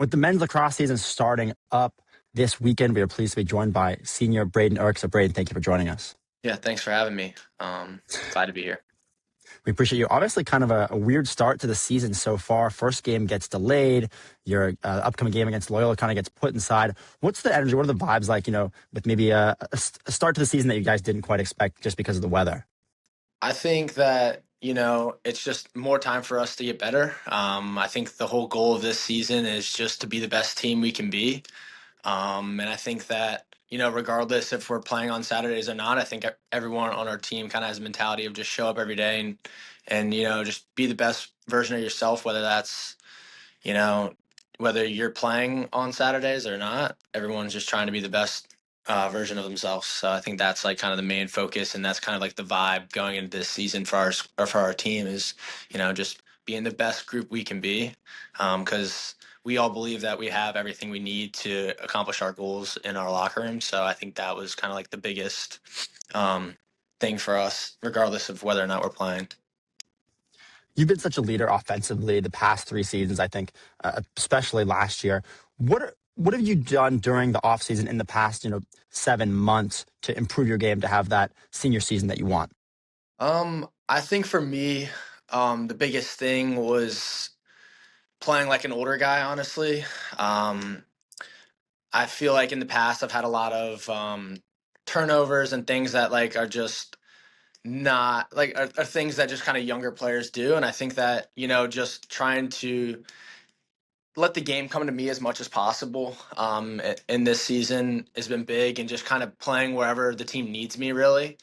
With the men's lacrosse season starting up this weekend, we are pleased to be joined by senior Braden Erksa. Braden, thank you for joining us. Yeah, thanks for having me. Glad to be here. We appreciate you. Obviously, kind of a weird start to the season so far. First game gets delayed. Your upcoming game against Loyola kind of gets put inside. What's the energy? What are the vibes like, with maybe a start to the season that you guys didn't quite expect just because of the weather? I think that, it's just more time for us to get better. I think the whole goal of this season is just to be the best team we can be. And I think that, regardless if we're playing on Saturdays or not, I think everyone on our team kind of has a mentality of just show up every day and just be the best version of yourself, whether that's, you know, whether you're playing on Saturdays or not. Everyone's just trying to be the best version of themselves. So I think that's like kind of the main focus, and that's kind of like the vibe going into this season for our team is, just being the best group we can be, because we all believe that we have everything we need to accomplish our goals in our locker room. So I think that was kind of like the biggest thing for us, regardless of whether or not we're playing. You've been such a leader offensively the past 3 seasons, I think, especially last year. What have you done during the offseason in the past, 7 months to improve your game to have that senior season that you want? I think for me, the biggest thing was playing like an older guy, honestly. Um, I feel like in the past I've had a lot of turnovers and things that like are just not like are things that just kind of younger players do. And I think that, just trying to let the game come to me as much as possible in this season has been big, and just kind of playing wherever the team needs me, really.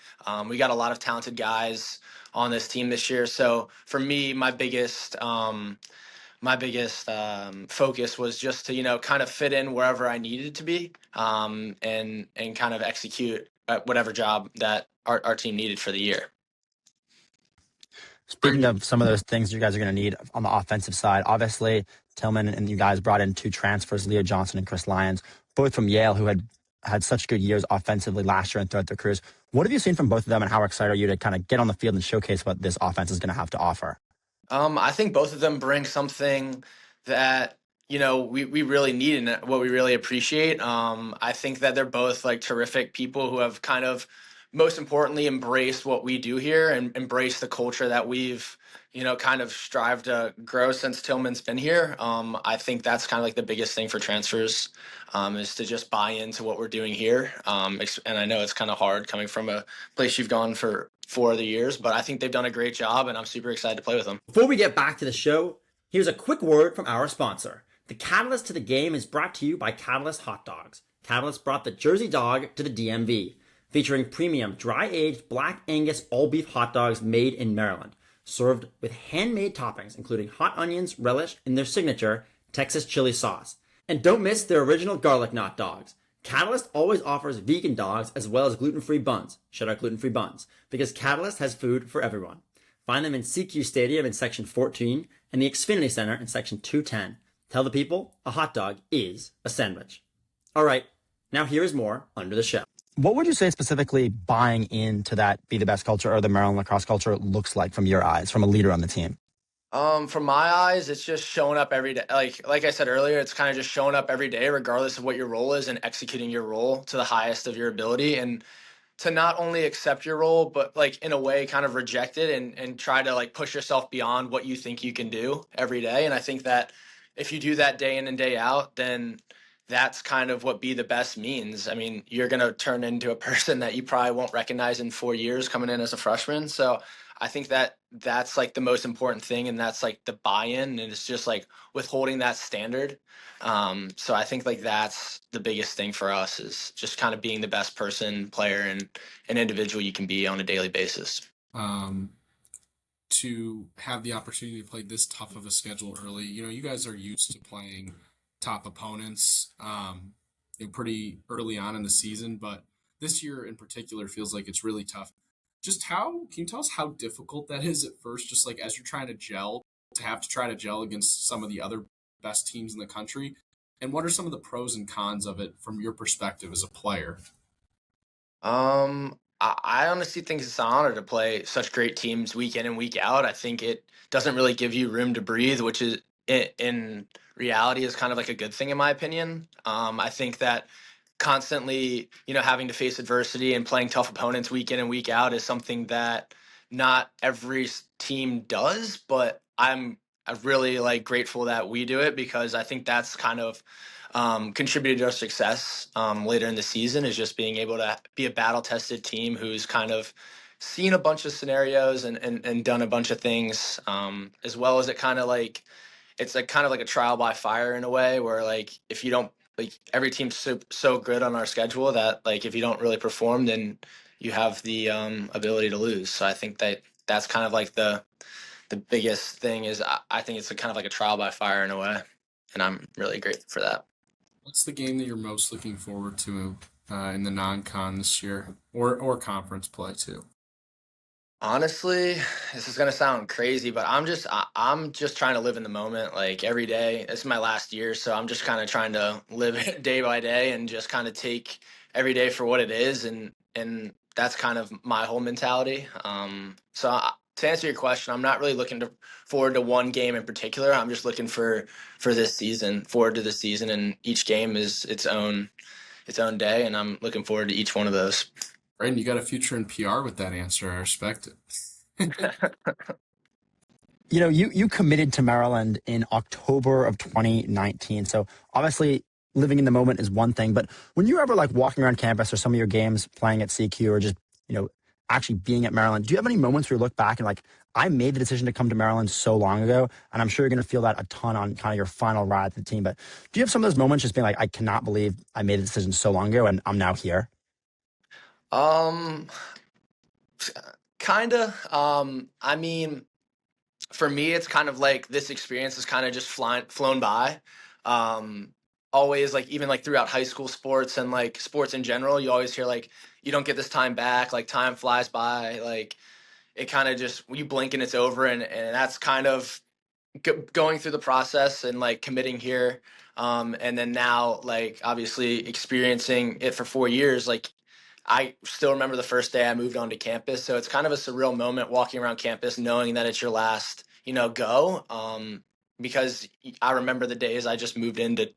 We got a lot of talented guys on this team this year. So for me, my biggest focus was just to kind of fit in wherever I needed to be, and kind of execute whatever job that our team needed for the year. Speaking of some of those things you guys are going to need on the offensive side, obviously Tillman and you guys brought in 2 transfers, Leo Johnson and Chris Lyons, both from Yale, who had such good years offensively last year and throughout their careers. What have you seen from both of them, and how excited are you to kind of get on the field and showcase what this offense is going to have to offer? I think both of them bring something that we really need and what we really appreciate. I think that they're both like terrific people who have kind of, most importantly, embraced what we do here and embraced the culture that we've kind of strived to grow since Tillman's been here. I think that's kind of like the biggest thing for transfers, is to just buy into what we're doing here. And I know it's kind of hard coming from a place you've gone for 4 years, but I think they've done a great job, and I'm super excited to play with them. Before we get back to the show, here's a quick word from our sponsor. The Catalyst to the Game is brought to you by Catalyst Hot Dogs. Catalyst brought the Jersey Dog to the DMV, featuring premium dry-aged Black Angus all-beef hot dogs made in Maryland, served with handmade toppings including hot onions, relish, and their signature Texas chili sauce. And don't miss their original garlic knot dogs. Catalyst always offers vegan dogs as well as gluten-free buns. Shout out gluten-free buns, because Catalyst has food for everyone. Find them in CQ Stadium in Section 14 and the Xfinity Center in Section 210. Tell the people a hot dog is a sandwich. All right, now here is more Under the Shell. What would you say specifically buying into that be the best culture or the Maryland lacrosse culture looks like from your eyes, from a leader on the team? From my eyes, it's just showing up every day. Like I said earlier, it's kind of just showing up every day, regardless of what your role is, and executing your role to the highest of your ability, and to not only accept your role, but like in a way kind of reject it and try to like push yourself beyond what you think you can do every day. And I think that if you do that day in and day out, then that's kind of what be the best means. I mean, you're going to turn into a person that you probably won't recognize in 4 years coming in as a freshman. So I think that that's like the most important thing. And that's like the buy-in, and it's just like withholding that standard. So I think like that's the biggest thing for us, is just kind of being the best person, player, and an individual you can be on a daily basis. To have the opportunity to play this tough of a schedule early, you guys are used to playing top opponents, pretty early on in the season, but this year in particular feels like it's really tough. Just can you tell us how difficult that is at first, just like as you're trying to gel, to have to try to gel against some of the other best teams in the country? And what are some of the pros and cons of it from your perspective as a player? I honestly think it's an honor to play such great teams week in and week out. I think it doesn't really give you room to breathe, which is in reality is kind of like a good thing in my opinion. I think that constantly, having to face adversity and playing tough opponents week in and week out is something that not every team does, but I'm really like grateful that we do it because I think that's kind of contributed to our success later in the season is just being able to be a battle tested team who's kind of seen a bunch of scenarios and done a bunch of things as well as it kind of like it's like kind of like a trial by fire in a way where like if you don't like every team's so good on our schedule that like if you don't really perform then you have the ability to lose. So I think that that's kind of like the biggest thing is I think it's a kind of like a trial by fire in a way, and I'm really grateful for that. What's the game that you're most looking forward to in the non-con this year, or conference play too? Honestly, this is gonna sound crazy, but I'm just trying to live in the moment like every day. It's my last year, so I'm just kind of trying to live it day by day and just kind of take every day for what it is, and that's kind of my whole mentality. To answer your question, I'm not really looking to forward to one game in particular. I'm just looking for this season, forward to the season, and each game is its own day, and I'm looking forward to each one of those. Right, and you got a future in PR with that answer. I respect it. You committed to Maryland in October of 2019. So obviously living in the moment is one thing, but when you're ever like walking around campus or some of your games playing at CQ or just, you know, actually being at Maryland, do you have any moments where you look back and like, I made the decision to come to Maryland so long ago, and I'm sure you're going to feel that a ton on kind of your final ride to the team. But do you have some of those moments just being like, I cannot believe I made the decision so long ago and I'm now here? Um, kind of. I mean, for me, it's kind of like this experience has kind of just flown by. Um, always like even like throughout high school sports and like sports in general, you always hear like you don't get this time back. Like time flies by. Like it kind of just you blink and it's over, and that's kind of going through the process and like committing here. And then now, like obviously experiencing it for 4 years, like I still remember the first day I moved onto campus. So it's kind of a surreal moment walking around campus, knowing that it's your last, go. Because I remember the days I just moved into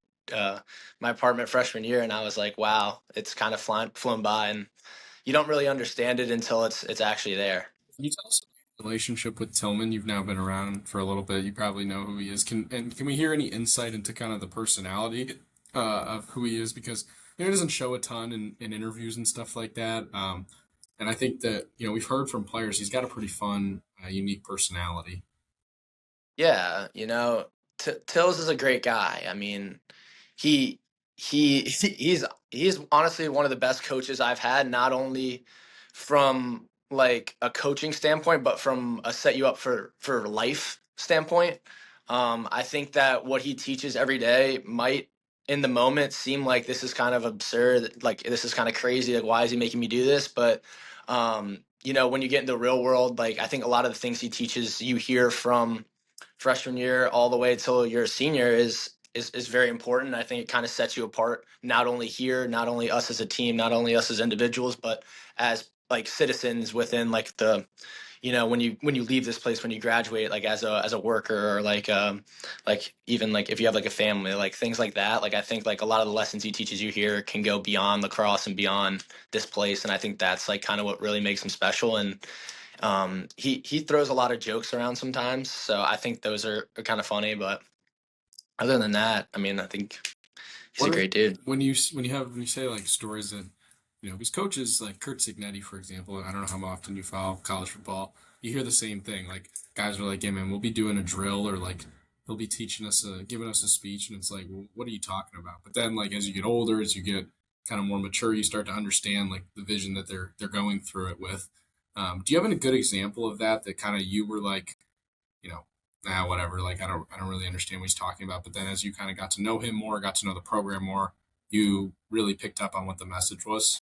my apartment freshman year, and I was like, wow, it's kind of flown by, and you don't really understand it until it's actually there. Can you tell us about your relationship with Tillman? You've now been around for a little bit. You probably know who he is. Can we hear any insight into kind of the personality of who he is? Because he doesn't show a ton in interviews and stuff like that. And I think that we've heard from players he's got a pretty fun, unique personality. Yeah, Tills is a great guy. I mean, he he's honestly one of the best coaches I've had, not only from like a coaching standpoint, but from a set you up for life standpoint. I think that what he teaches every day might in the moment seem like this is kind of absurd, like this is kind of crazy, like why is he making me do this? But when you get into the real world, like I think a lot of the things he teaches you hear from freshman year all the way till you're a senior is very important. I think it kind of sets you apart, not only here, not only us as a team, not only us as individuals, but as like citizens within like the when you leave this place, when you graduate, like as a worker, or like even like if you have like a family, like things like that. Like I think like a lot of the lessons he teaches you here can go beyond lacrosse and beyond this place, and I think that's like kind of what really makes him special. And he throws a lot of jokes around sometimes, so I think those are kind of funny. But other than that, I mean, I think he's a What are great dude. when you say like stories that his coaches like Kurt Signetti, for example. I don't know how often you follow college football. You hear the same thing. Like guys are like, "Hey man, we'll be doing a drill," or like he'll be teaching us giving us a speech, and it's like, well, what are you talking about? But then like as you get older, as you get kind of more mature, you start to understand like the vision that they're going through it with. Do you have any good example of that kind of you were like, you know, whatever. Like I don't really understand what he's talking about. But then as you kind of got to know him more, got to know the program more, you really picked up on what the message was.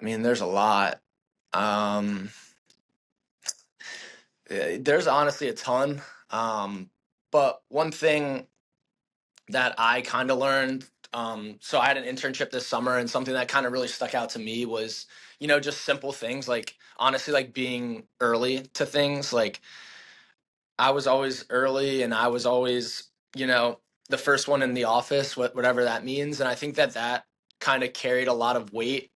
I mean, there's a lot. Um, there's honestly a ton. But one thing that I kind of learned. So I had an internship this summer, and something that kind of really stuck out to me was, just simple things like honestly, like being early to things. Like I was always early, and I was always, the first one in the office, whatever that means. And I think that kind of carried a lot of weight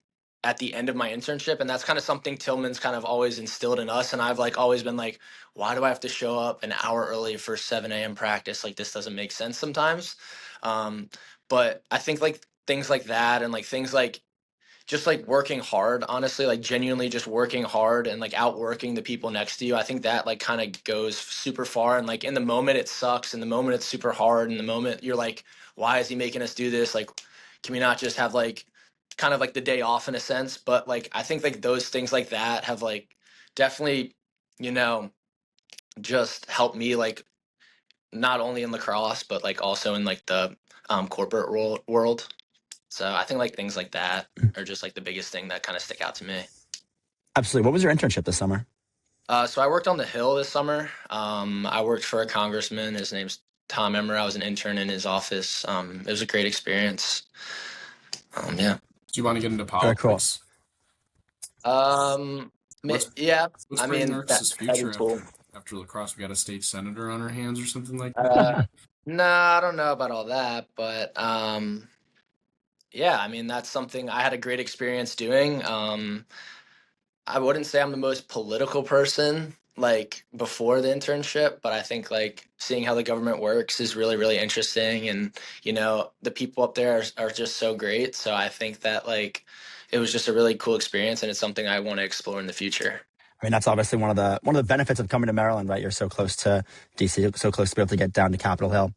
at the end of my internship. And that's kind of something Tillman's kind of always instilled in us. And I've like always been like, why do I have to show up an hour early for 7 a.m. practice? Like this doesn't make sense sometimes. But I think like things like that and like things like just like working hard, honestly, like genuinely just working hard and like outworking the people next to you. I think that like kind of goes super far. And like in the moment it sucks, in the moment it's super hard, in the moment you're like, why is he making us do this? Like, can we not just have like kind of like the day off in a sense? But like I think like those things like that have like definitely, you know, just helped me like not only in lacrosse, but like also in like the corporate world. So I think like things like that are just like the biggest thing that kind of stick out to me. Absolutely. What was your internship this summer? So I worked on the Hill this summer. I worked for a congressman. His name's Tom Emmer. I was an intern in his office. It was a great experience. Yeah. Do you want to get into Very cool. politics? Yeah. What's I Braden mean, Erksa's future cool. after lacrosse? We got a state senator on our hands or something like that? No, I don't know about all that, but yeah, I mean, that's something I had a great experience doing. I wouldn't say I'm the most political person like before the internship, but I think like seeing how the government works is really, really interesting. And, you know, the people up there are just so great. So I think that like it was just a really cool experience and it's something I want to explore in the future. I mean, that's obviously one of the benefits of coming to Maryland, right? You're so close to DC, so close to be able to get down to Capitol Hill.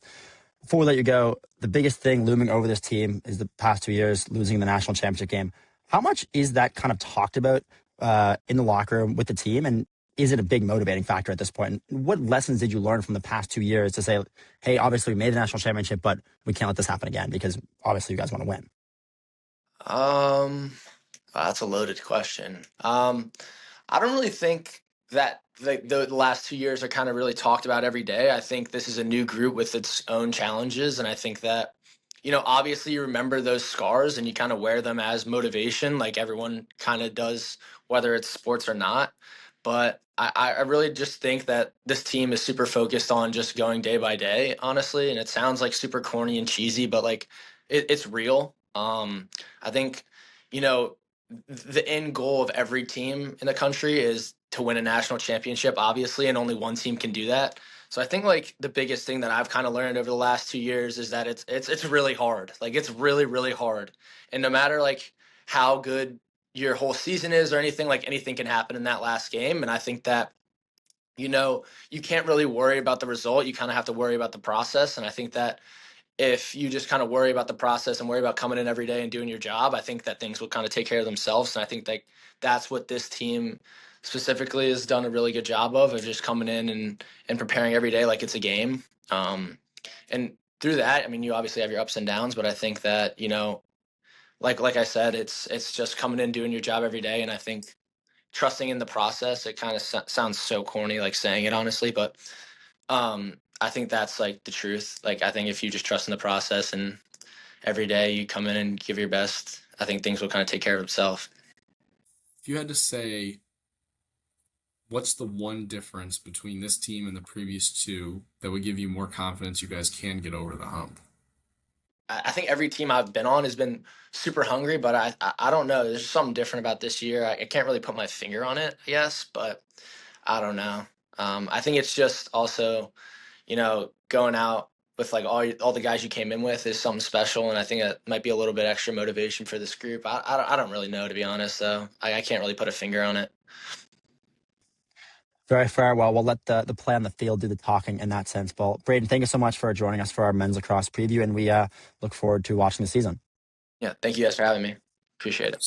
Before we let you go, the biggest thing looming over this team is the past 2 years losing the national championship game. How much is that kind of talked about in the locker room with the team, and is it a big motivating factor at this point? And what lessons did you learn from the past 2 years to say, hey, obviously we made the national championship, but we can't let this happen again because obviously you guys want to win? That's a loaded question. I don't really think that the last 2 years are kind of really talked about every day. I think this is a new group with its own challenges. And I think that, you know, obviously you remember those scars and you kind of wear them as motivation, like everyone kind of does, whether it's sports or not. But I really just think that this team is super focused on just going day by day, honestly. And it sounds like super corny and cheesy, but like it's real. I think, you know, the end goal of every team in the country is to win a national championship, obviously, and only one team can do that. So I think like the biggest thing that I've kind of learned over the last 2 years is that it's really hard. Like it's really, really hard. And no matter like how good your whole season is or anything, like anything can happen in that last game. And I think that, you know, you can't really worry about the result. You kind of have to worry about the process. And I think that if you just kind of worry about the process and worry about coming in every day and doing your job, I think that things will kind of take care of themselves. And I think that that's what this team specifically has done a really good job of just coming in and preparing every day like it's a game. And through that, I mean, you obviously have your ups and downs, but I think that, you know, like I said, it's just coming in, doing your job every day. And I think trusting in the process, it kind of sounds so corny, like saying it honestly, but I think that's like the truth. Like I think if you just trust in the process and every day you come in and give your best, I think things will kind of take care of themselves. If you had to say, what's the one difference between this team and the previous two that would give you more confidence you guys can get over the hump? I think every team I've been on has been super hungry, but I don't know. There's something different about this year. I can't really put my finger on it, I guess, but I don't know. I think it's just also, you know, going out with like all the guys you came in with is something special, and I think that might be a little bit extra motivation for this group. I don't really know, to be honest, though. I can't really put a finger on it. Very fair. Well, we'll let the play on the field do the talking in that sense. Well, Braden, thank you so much for joining us for our men's lacrosse preview, and we look forward to watching the season. Yeah, thank you guys for having me. Appreciate it.